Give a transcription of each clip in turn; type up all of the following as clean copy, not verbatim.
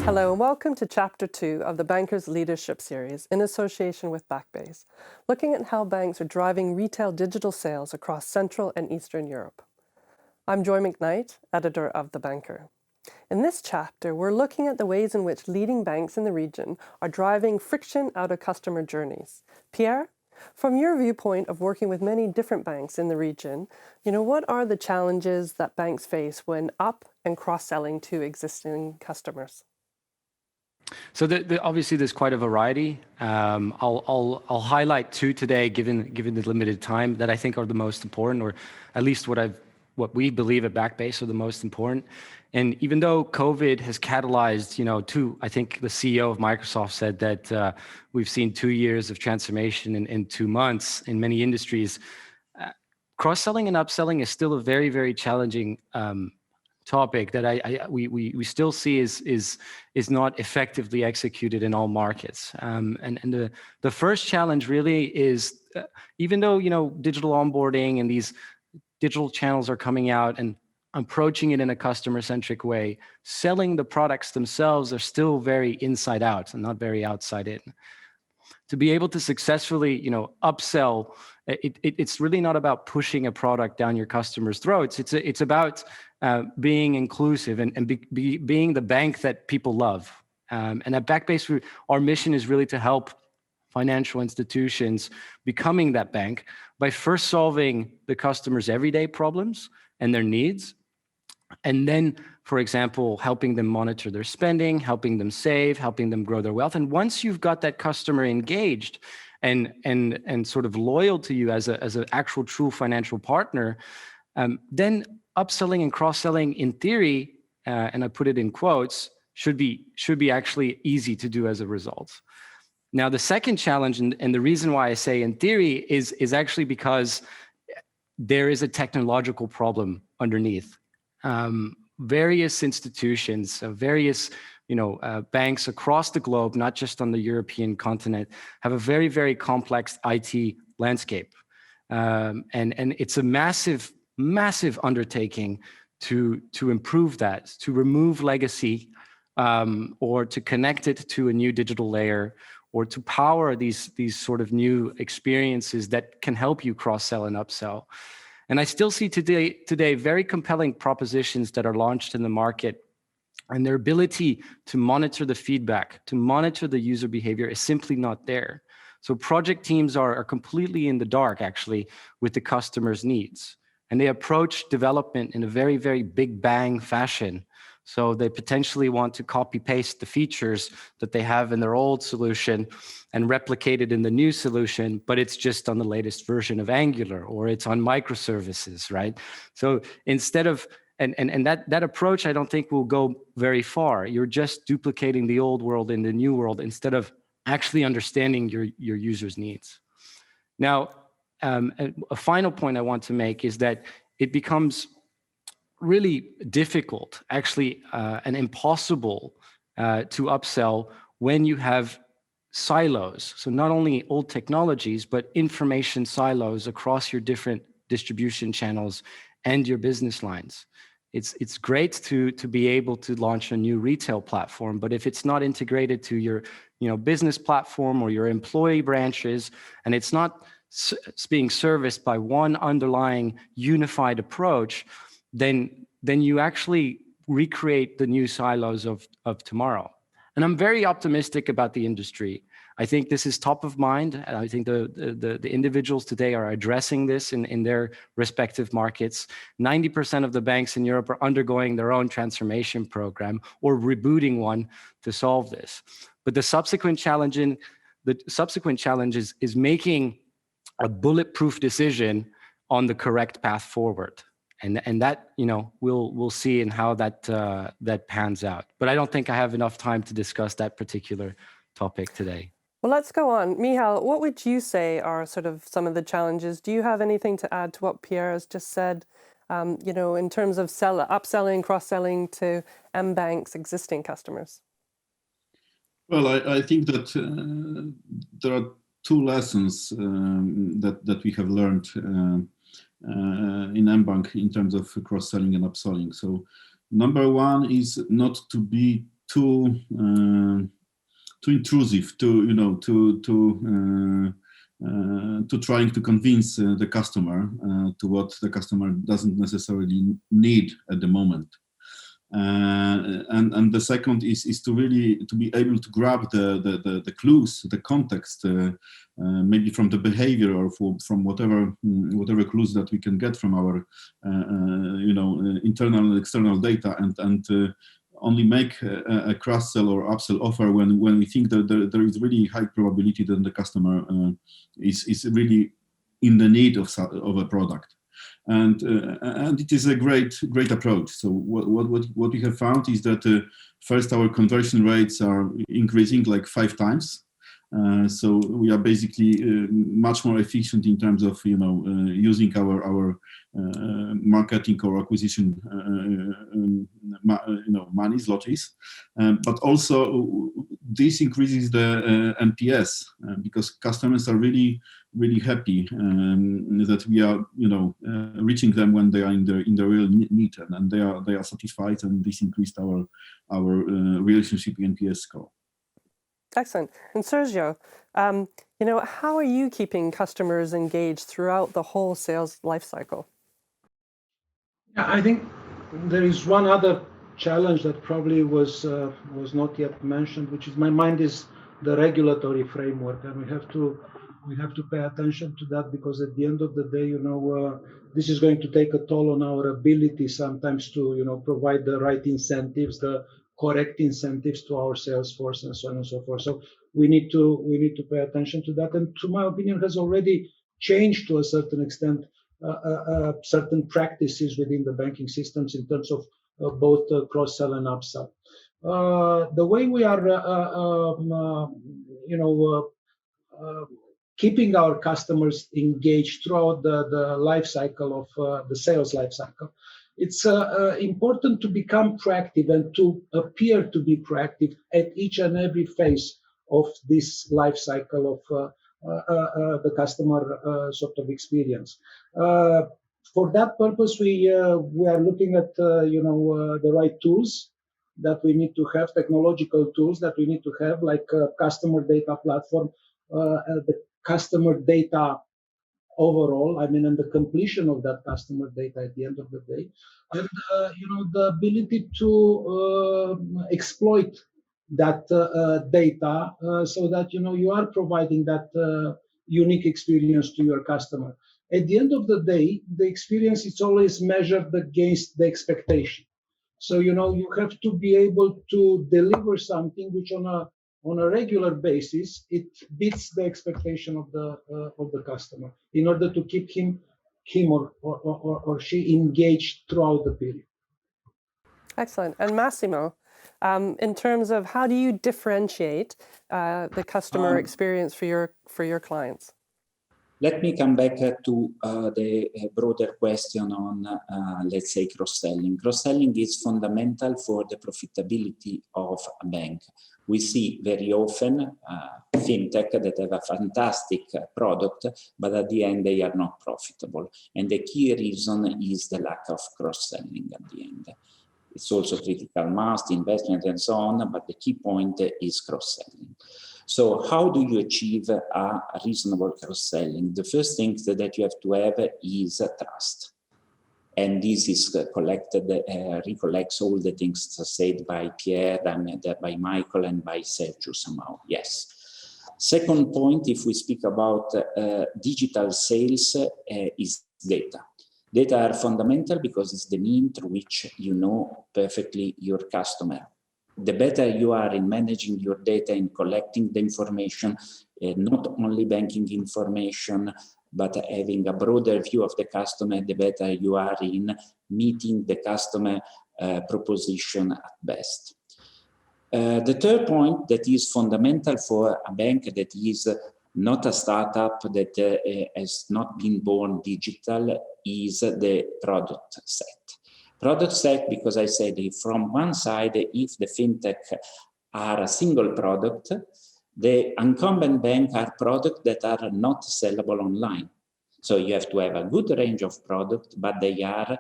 Hello and welcome to Chapter 2 of the Bankers Leadership Series in association with Backbase, looking at how banks are driving retail digital sales across Central and Eastern Europe. I'm Joy McKnight, editor of The Banker. In this chapter, we're looking at the ways in which leading banks in the region are driving friction out of customer journeys. Pierre, from your viewpoint of working with many different banks in the region, what are the challenges that banks face when up and cross-selling to existing customers? So obviously there's quite a variety. I'll highlight two today, given the limited time, that I think are the most important, or at least what we believe at Backbase are the most important. And even though COVID has catalyzed, I think the CEO of Microsoft said that we've seen 2 years of transformation in 2 months in many industries. Cross-selling and upselling is still a very, very challenging topic that we still see is not effectively executed in all markets. And the first challenge really is, even though digital onboarding and these digital channels are coming out and approaching it in a customer-centric way, selling the products themselves are still very inside out and not very outside in. To be able to successfully upsell, it's really not about pushing a product down your customers' throats. It's about being inclusive and being the bank that people love. And at Backbase, our mission is really to help financial institutions becoming that bank by first solving the customer's everyday problems and their needs, and then, for example, helping them monitor their spending, helping them save, helping them grow their wealth. And once you've got that customer engaged and sort of loyal to you as an actual true financial partner, then upselling and cross-selling, in theory, and I put it in quotes, should be actually easy to do as a result. Now, the second challenge, and the reason why I say in theory, is actually because there is a technological problem underneath. Various institutions, various banks across the globe, not just on the European continent, have a very, very complex IT landscape. And it's a massive undertaking to improve that, to remove legacy, or to connect it to a new digital layer, or to power these sort of new experiences that can help you cross-sell and upsell. And I still see today very compelling propositions that are launched in the market, and their ability to monitor the feedback, to monitor the user behavior is simply not there. So project teams are completely in the dark, actually, with the customer's needs. And they approach development in a very, very big bang fashion. So they potentially want to copy paste the features that they have in their old solution and replicate it in the new solution, but it's just on the latest version of Angular, or it's on microservices, right? So instead of, and that approach, I don't think will go very far. You're just duplicating the old world in the new world instead of actually understanding your users' needs. Now, a final point I want to make is that it becomes really difficult, actually, and impossible to upsell when you have silos. So not only old technologies, but information silos across your different distribution channels and your business lines. It's great to be able to launch a new retail platform, but if it's not integrated to your business platform or your employee branches, and it's not being serviced by one underlying unified approach, then you actually recreate the new silos of tomorrow. And I'm very optimistic about the industry. I think this is top of mind. I think the individuals today are addressing this in their respective markets. 90% of the banks in Europe are undergoing their own transformation program or rebooting one to solve this. But the subsequent challenge is making a bulletproof decision on the correct path forward. And that, we'll see in how that pans out. But I don't think I have enough time to discuss that particular topic today. Well, let's go on. Michal, what would you say are sort of some of the challenges? Do you have anything to add to what Pierre has just said, in terms of upselling, cross-selling to mBank's existing customers? Well, I think that there are two lessons that we have learned in mBank in terms of cross-selling and upselling. So number one is not to be too intrusive, to trying to convince the customer to what the customer doesn't necessarily need at the moment. And the second is to really to be able to grab the clues, the context, maybe from the behavior or from whatever clues that we can get from our internal and external data, and only make a cross-sell or upsell offer when we think that there is really high probability that the customer is really in the need of a product. And it is a great approach. So what we have found is that first, our conversion rates are increasing like 5 times. So we are basically much more efficient in terms of using our marketing or acquisition money, zlotys, but also this increases the NPS because customers are really happy that we are reaching them when they are in the real need, and they are satisfied, and this increased our relationship NPS score. Excellent. And Sergio, how are you keeping customers engaged throughout the whole sales lifecycle? I think there is one other challenge that probably was not yet mentioned, which is my mind is the regulatory framework, and we have to pay attention to that, because at the end of the day, this is going to take a toll on our ability sometimes to provide the right incentives, the correct incentives to our sales force, and so on and so forth. So we need to pay attention to that, and to my opinion has already changed to a certain extent certain practices within the banking systems in terms of both cross-sell and upsell. The way we are keeping our customers engaged throughout the life cycle of the sales life cycle, it's important to become proactive and to appear to be proactive at each and every phase of this life cycle of the customer sort of experience. For that purpose, we are looking at the right tools that we need to have, technological tools that we need to have, like a customer data platform, the customer data overall, and the completion of that customer data at the end of the day, and the ability to exploit that data so that you are providing that unique experience to your customer. At the end of the day, the experience is always measured against the expectation. So you have to be able to deliver something which on a regular basis it beats the expectation of the customer, in order to keep him or she engaged throughout the period. Excellent. And Massimo, in terms of how do you differentiate the customer experience for your clients? Let me come back to the broader question on, let's say, cross-selling. Cross-selling is fundamental for the profitability of a bank. We see very often fintech that have a fantastic product, but at the end they are not profitable. And the key reason is the lack of cross-selling at the end. It's also critical mass, investment, and so on, but the key point is cross-selling. So how do you achieve a reasonable cross-selling? The first thing that you have to have is trust. And this is recollects all the things said by Pierre and by Michael and by Sergio somehow, yes. Second point, if we speak about digital sales, is data. Data are fundamental because it's the mean through which you know perfectly your customer. The better you are in managing your data and collecting the information, not only banking information, but having a broader view of the customer, the better you are in meeting the customer proposition at best. The third point that is fundamental for a bank that is not a startup that has not been born digital is the product set. Product set, because I said from one side, if the fintech are a single product, The incumbent banks are products that are not sellable online. So you have to have a good range of products, but they are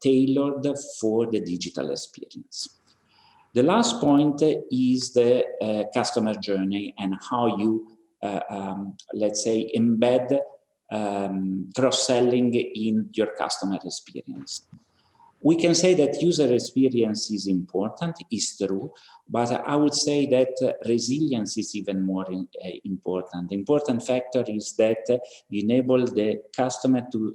tailored for the digital experience. The last point is the customer journey and how you, let's say, embed cross-selling in your customer experience. We can say that user experience is important, is true, but I would say that resilience is even more important. The important factor is that you enable the customer to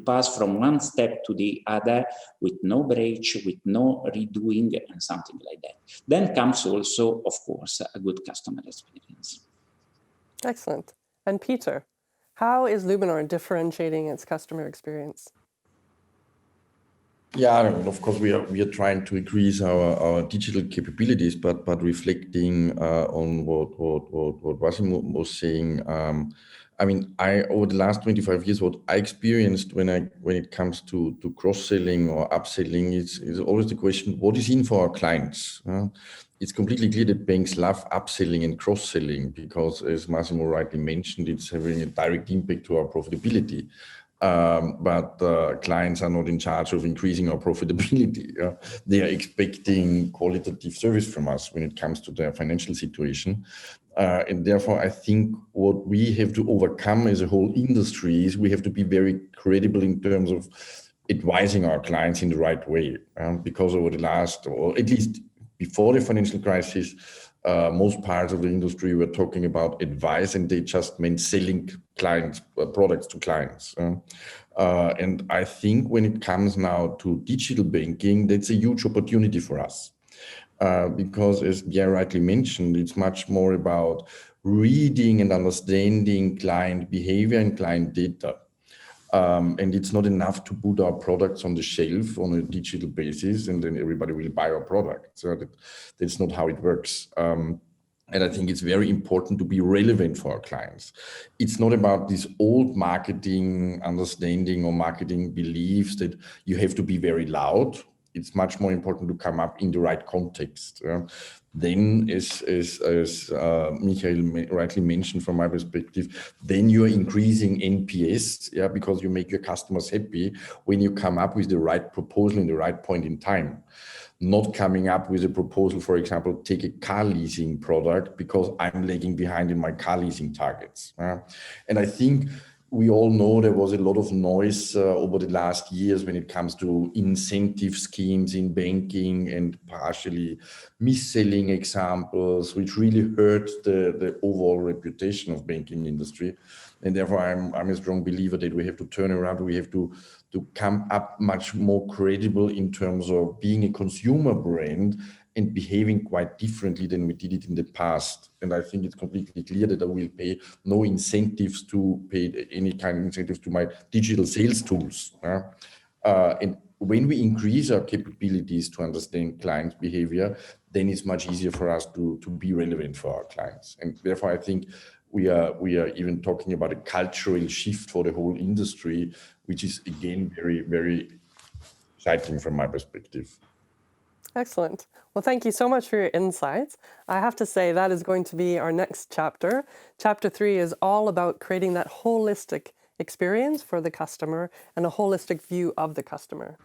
pass from one step to the other with no breach, with no redoing and something like that. Then comes also, of course, a good customer experience. Excellent. And Peter, how is Luminor differentiating its customer experience? Yeah, of course, we are trying to increase our digital capabilities, but reflecting on what Massimo was saying. I mean, over the last 25 years, what I experienced when it comes to cross-selling or upselling is always the question: what is in for our clients? It's completely clear that banks love upselling and cross-selling because, as Massimo rightly mentioned, it's having a direct impact to our profitability. But clients are not in charge of increasing our profitability. They are expecting qualitative service from us when it comes to their financial situation. And therefore, I think what we have to overcome as a whole industry is we have to be very credible in terms of advising our clients in the right way. Because over the last, or at least before the financial crisis, most parts of the industry were talking about advice, and they just meant selling clients products to clients. And I think when it comes now to digital banking, that's a huge opportunity for us. Because as Pierre rightly mentioned, it's much more about reading and understanding client behavior and client data. And it's not enough to put our products on the shelf on a digital basis and then everybody will buy our product. So that's not how it works. And I think it's very important to be relevant for our clients. It's not about this old marketing understanding or marketing beliefs that you have to be very loud. It's much more important to come up in the right context. Then, as Michael rightly mentioned from my perspective, then you are increasing NPS, because you make your customers happy when you come up with the right proposal in the right point in time. Not coming up with a proposal, for example, take a car leasing product because I'm lagging behind in my car leasing targets. And I think we all know there was a lot of noise over the last years when it comes to incentive schemes in banking and partially mis-selling examples, which really hurt the overall reputation of banking industry. And therefore, I'm a strong believer that we have to turn around. We have to come up much more credible in terms of being a consumer brand and behaving quite differently than we did it in the past. And I think it's completely clear that I will pay no incentives to pay any kind of incentives to my digital sales tools. And when we increase our capabilities to understand clients' behavior, then it's much easier for us to be relevant for our clients. And therefore, I think we are even talking about a cultural shift for the whole industry, which is again very, very exciting from my perspective. Excellent. Well, thank you so much for your insights. I have to say that is going to be our next chapter. Chapter 3 is all about creating that holistic experience for the customer and a holistic view of the customer.